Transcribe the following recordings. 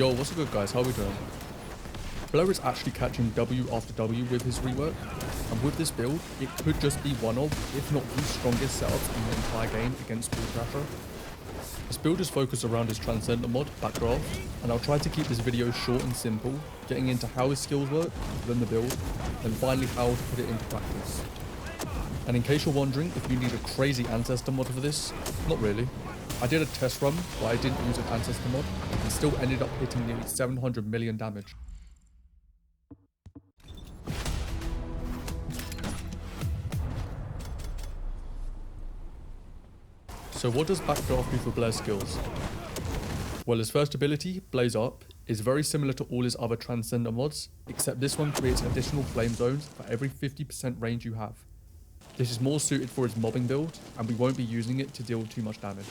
Yo, what's good guys, how we doing? Blair is actually catching W after W with his rework, and with this build, it could just be one of, if not the strongest setups in the entire game against Ball Thrasher. This build is focused around his Transcendant mod, Backdraft, and I'll try to keep this video short and simple, getting into how his skills work, then the build, and finally how to put it into practice. And in case you're wondering if you need a crazy Ancestor mod for this, not really. I did a test run where I didn't use an Ancestor mod, and still ended up hitting nearly 700 million damage. So what does Backdraft do for Blair's skills? Well, his first ability, Blaze Up, is very similar to all his other Transcendent mods, except this one creates additional flame zones for every 50% range you have. This is more suited for his mobbing build, and we won't be using it to deal too much damage.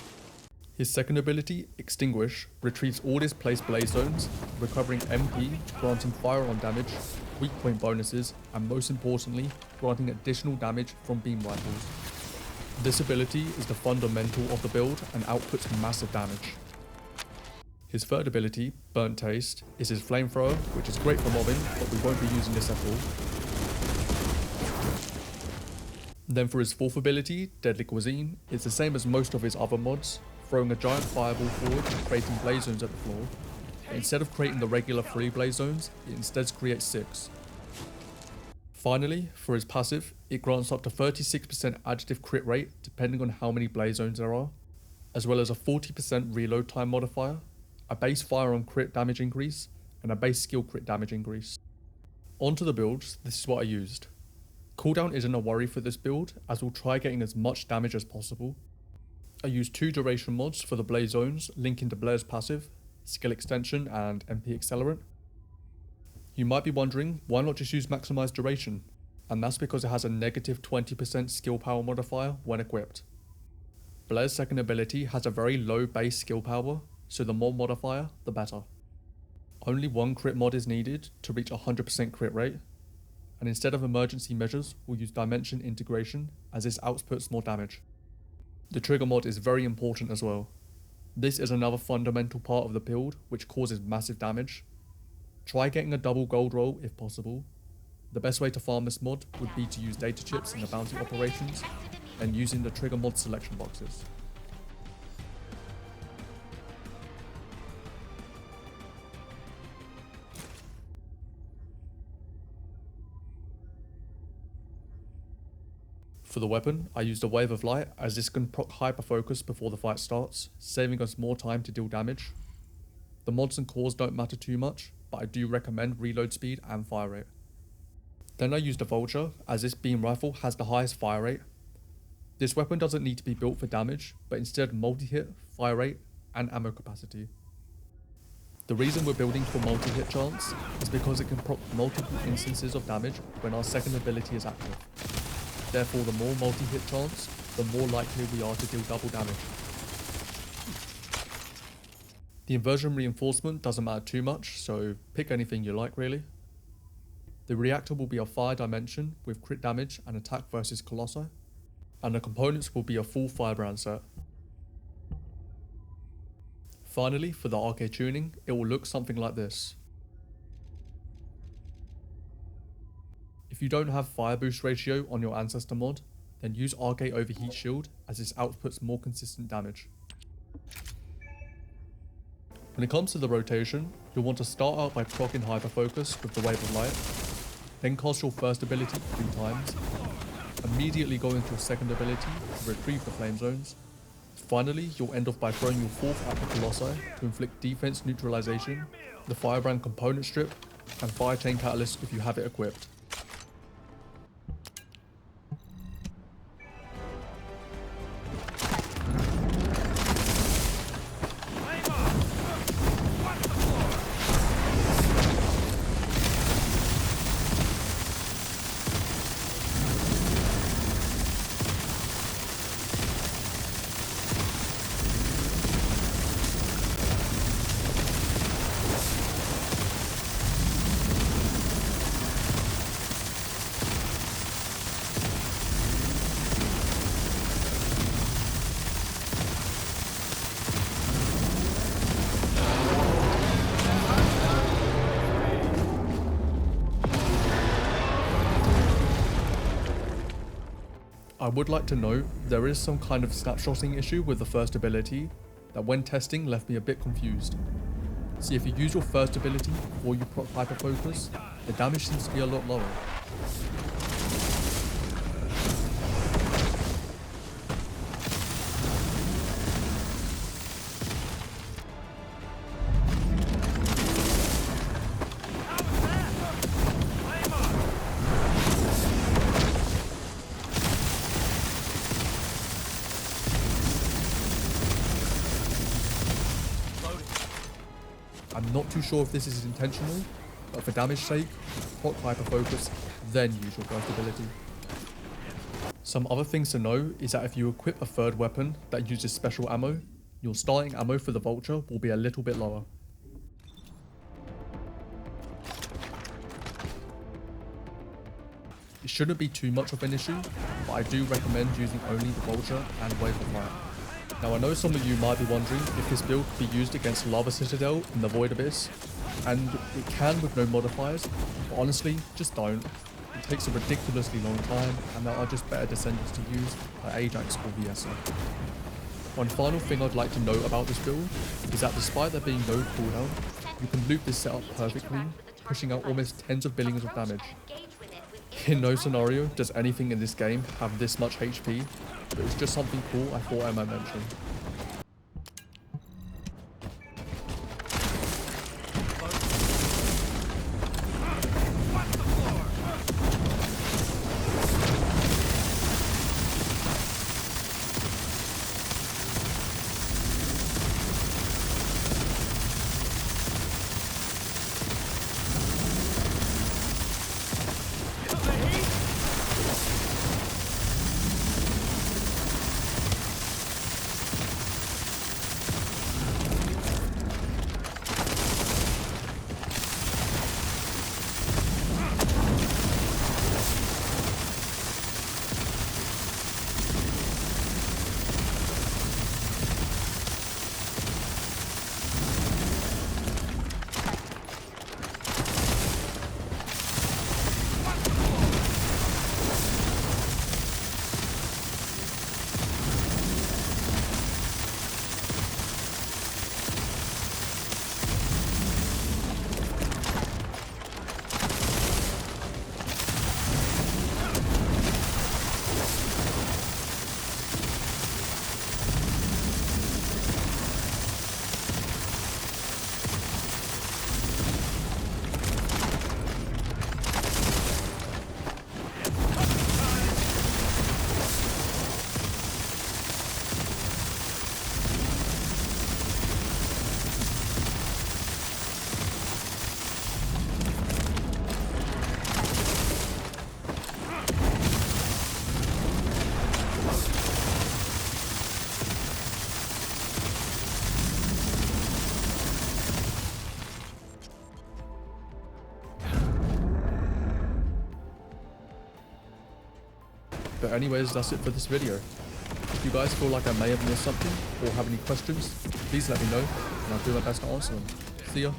His second ability, Extinguish, retrieves all his placed blaze zones, recovering MP, granting firearm damage, weak point bonuses, and most importantly, granting additional damage from beam rifles. This ability is the fundamental of the build and outputs massive damage. His third ability, Burnt Taste, is his flamethrower, which is great for mobbing, but we won't be using this at all. Then for his fourth ability, Deadly Cuisine, it's the same as most of his other mods, throwing a giant fireball forward and creating blaze zones at the floor. But instead of creating the regular 3 blaze zones, it instead creates 6. Finally, for his passive, it grants up to 36% additive crit rate depending on how many blaze zones there are, as well as a 40% reload time modifier, a base firearm crit damage increase, and a base skill crit damage increase. Onto the builds, this is what I used. Cooldown isn't a worry for this build, as we'll try getting as much damage as possible. I used 2 duration mods for the blaze zones, linking to Blair's passive, skill extension and MP accelerant. You might be wondering, why not just use maximized duration? And that's because it has a negative 20% skill power modifier when equipped. Blair's second ability has a very low base skill power, so the more modifier, the better. Only 1 crit mod is needed to reach 100% crit rate, and instead of emergency measures, we'll use dimension integration as this outputs more damage. The trigger mod is very important as well. This is another fundamental part of the build which causes massive damage. Try getting a double gold roll if possible. The best way to farm this mod would be to use data chips in the bounty operations and using the trigger mod selection boxes. For the weapon, I used a Wave of Light as this can proc hyper focus before the fight starts, saving us more time to deal damage. The mods and cores don't matter too much, but I do recommend reload speed and fire rate. Then I used a Vulture as this beam rifle has the highest fire rate. This weapon doesn't need to be built for damage, but instead multi-hit, fire rate, and ammo capacity. The reason we're building for multi-hit chance is because it can proc multiple instances of damage when our second ability is active. Therefore, the more multi-hit chance, the more likely we are to deal double damage. The inversion reinforcement doesn't matter too much, so pick anything you like really. The reactor will be a fire dimension with crit damage and attack versus Colossi, and the components will be a full firebrand set. Finally, for the RK tuning, it will look something like this. If you don't have fire boost ratio on your Ancestor mod, then use RK over Heat Shield as this outputs more consistent damage. When it comes to the rotation, you'll want to start out by proccing Hyperfocus with the Wave of Light, then cast your first ability 3 times, immediately go into your second ability to retrieve the flame zones. Finally, you'll end off by throwing your 4th at the Colossi to inflict defense neutralization, the Firebrand component strip, and Fire Chain Catalyst if you have it equipped. I would like to note, there is some kind of snapshotting issue with the first ability that when testing left me a bit confused. See, if you use your first ability before you proc hyper focus, the damage seems to be a lot lower. I'm not too sure if this is intentional, but for damage sake, proc hyper focus, then use your first ability. Some other things to know is that if you equip a third weapon that uses special ammo, your starting ammo for the Vulture will be a little bit lower. It shouldn't be too much of an issue, but I do recommend using only the Vulture and Wave of Light. Now I know some of you might be wondering if this build could be used against Lava Citadel in the Void Abyss, and it can with no modifiers, but honestly, just don't. It takes a ridiculously long time, and there are just better Descendants to use, like Ajax or VSO. One final thing I'd like to note about this build is that despite there being no cooldown, you can loop this setup perfectly, pushing out almost tens of billions of damage. In no scenario does anything in this game have this much HP, but it was just something cool I thought I might mention. But anyways, that's it for this video. If you guys feel like I may have missed something or have any questions, please let me know and I'll do my best to answer them. See ya.